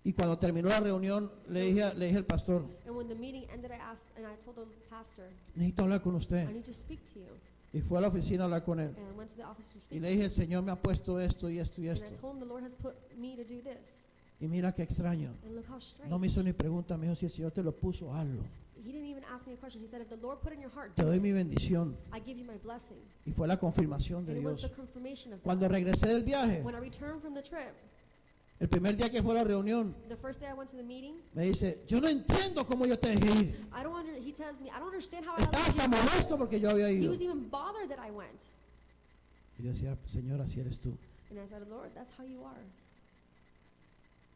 Y cuando terminó la reunión, le dije al pastor, And when the meeting ended, I told the pastor, necesito hablar con I usted. need to speak to you. Y fue a la oficina a hablar con él. And I went to the office to Y speak. le dije, el Señor me ha puesto esto y esto y And I esto. told him the Lord has put me to do this. Y mira qué extraño. And look how strange. No me hizo ni pregunta, me dijo, si el Señor te lo puso, hazlo. He didn't even ask me a question. He said, if the Lord put it in your heart, Te do doy it. mi bendición. I give you my blessing. Y fue la confirmación de And it was Dios. the confirmation of Cuando God. regresé del viaje, When I returned from the trip, el primer día que fue a la reunión, the first day I went to the meeting, me dice, yo no entiendo cómo yo te dejé ir. he tells me, I don't understand how I Estaba let hasta you go. molesto porque yo había He ido. was even bothered that I went. Y yo decía, Señor, así eres tú. And I said, Lord, that's how you are.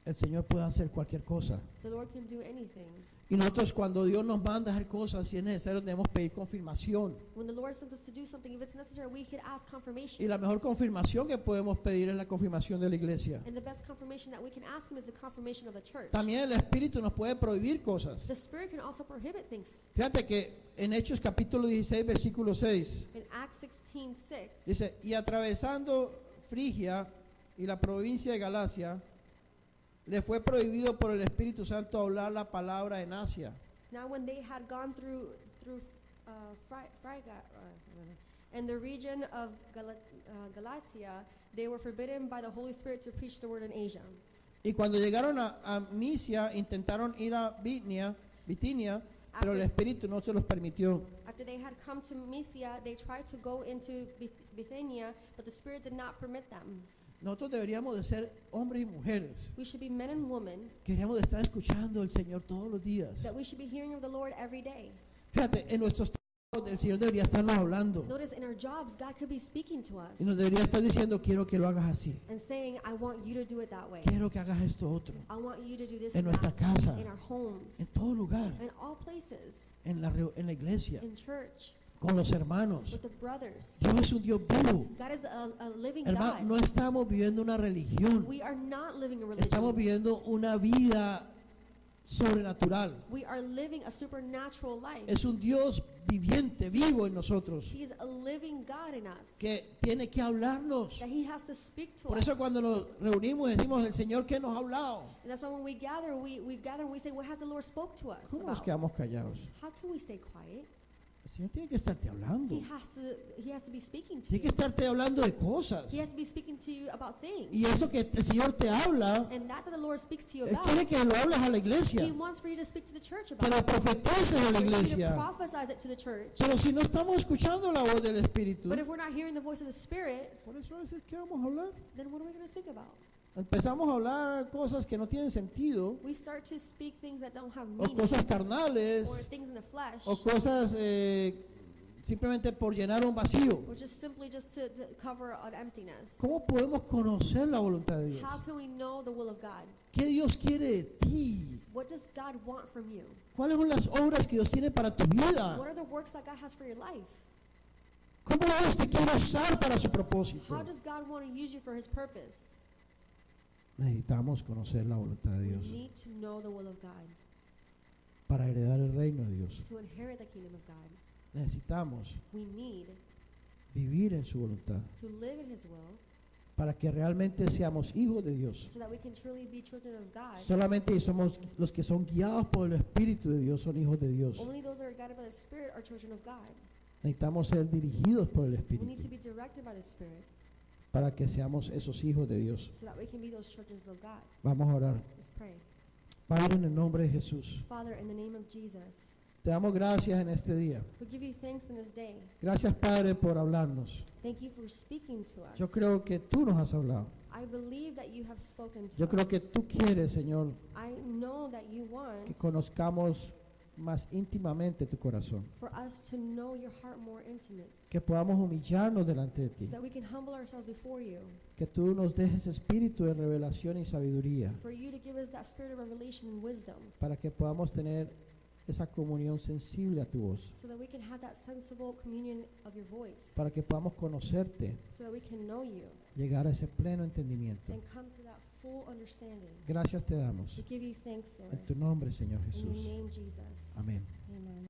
El Señor puede hacer cualquier cosa. The Lord can do anything. Y nosotros cuando Dios nos manda a hacer cosas, si es necesario, debemos pedir confirmación. When the Lord sends us to do something, if it's necessary, we could ask confirmation. Y la mejor confirmación que podemos pedir es la confirmación de la iglesia. And the best confirmation that we can ask Him is the confirmation of the church. También el Espíritu nos puede prohibir cosas. The Spirit can also prohibit things. Fíjate que en Hechos capítulo 16, versículo 6, In Acts 16:6, dice, y atravesando Frigia y la provincia de Galacia, le fue prohibido por el Espíritu Santo hablar la palabra en Asia. now when they had gone through Phrygia, and the region of Galatia, they were forbidden by the Holy Spirit to preach the word in Asia. Y cuando llegaron a Misia, intentaron ir a Bitinia, pero el Espíritu no se los permitió. After they had come to Mysia, they tried to go into Bithynia, but the Spirit did not permit them. Nosotros deberíamos de ser hombres y mujeres. We should be men and women, Queríamos de estar escuchando al Señor todos los días. that we should be hearing of the Lord every day. Fíjate, en nuestros trabajos el Señor debería estarnos hablando. Notice in our jobs, God could be speaking to us Y nos debería estar diciendo, quiero que lo hagas así. and saying, I want you to do it that way. Quiero que hagas esto otro. I want you to do this En and nuestra that, casa, in our homes, en todo lugar, in all places, en la iglesia, in church, con los hermanos. with the brothers. Dios es un Dios vivo. God is a living Hermano, no God. estamos viviendo una religión. We are not living a Estamos religion. viviendo una vida sobrenatural. We are living a supernatural life. Es un Dios viviente, vivo en nosotros, He is a living God in us, que tiene que hablarnos. that He has to speak to Por us. eso cuando nos reunimos decimos, el Señor que nos ha hablado. And that's why when we gather and we say, what has the Lord spoke to us ¿Cómo nos about? quedamos callados? How can we stay quiet? El Señor tiene que estarte hablando. He has to be speaking to Tiene que you. estarte hablando de cosas. He has to be speaking to you about things. Y eso que el Señor te habla, And that the Lord speaks to you Él about, quiere que lo hables a la iglesia, He wants for you to speak to the church que about lo it. profetices a la For you to iglesia. prophesize it to the church. Pero si no estamos escuchando la voz del Espíritu, But if we're not hearing the voice of the Spirit, por eso a veces, ¿qué vamos a hablar? then what are we going to speak about? Empezamos a hablar cosas que no tienen sentido, We start to speak things that don't have o meaning, cosas carnales, or things in the flesh, o cosas simplemente por llenar un vacío. or just simply just to cover an emptiness. ¿Cómo podemos conocer la voluntad de Dios? How can we know the will of God? ¿Qué Dios quiere de ti? What does God want from you? ¿Cuáles son las obras que Dios tiene para tu vida? What are the works that God has for your life? ¿Cómo Dios te quiere usar para su propósito? How does God want to use you for His purpose? Necesitamos conocer la voluntad de We Dios need to know the will of God para heredar el reino de Dios. to inherit the kingdom of God. Necesitamos We need vivir en su voluntad to live in His will para que realmente seamos hijos de Dios. so that we can truly be children of God. Solamente somos los que son guiados por el Espíritu de Dios, son hijos de Dios. Only those that are guided by the Spirit are children of God. Necesitamos ser dirigidos por el We need Espíritu to be directed by the Spirit para que seamos esos hijos de Dios. so that we can be those children of God. Vamos a orar. Let's pray. Padre, en el nombre de Jesús, Father, in the name of Jesus, te damos gracias en este día. we give you thanks in this day. Gracias, Padre, por hablarnos. Thank you for speaking to us. Yo creo que tú nos has hablado. I believe that you have spoken to Yo creo us. que tú quieres, Señor, I know that you want que conozcamos más íntimamente tu corazón. for us to know your heart more intimate, Que podamos humillarnos delante de so ti. that we can humble ourselves before you, Que tú nos dejes espíritu de revelación y sabiduría for you to give us that spirit of revelation and wisdom, para que podamos tener esa comunión sensible a tu voz. so that we can have that sensible communion of your voice, Para que podamos conocerte, so that we can know you llegar a ese pleno entendimiento. and come to that full understanding. Gracias te damos. We give you thanks, En Lord. tu nombre, Señor In your Jesús. name, Jesus. Amén. Amen.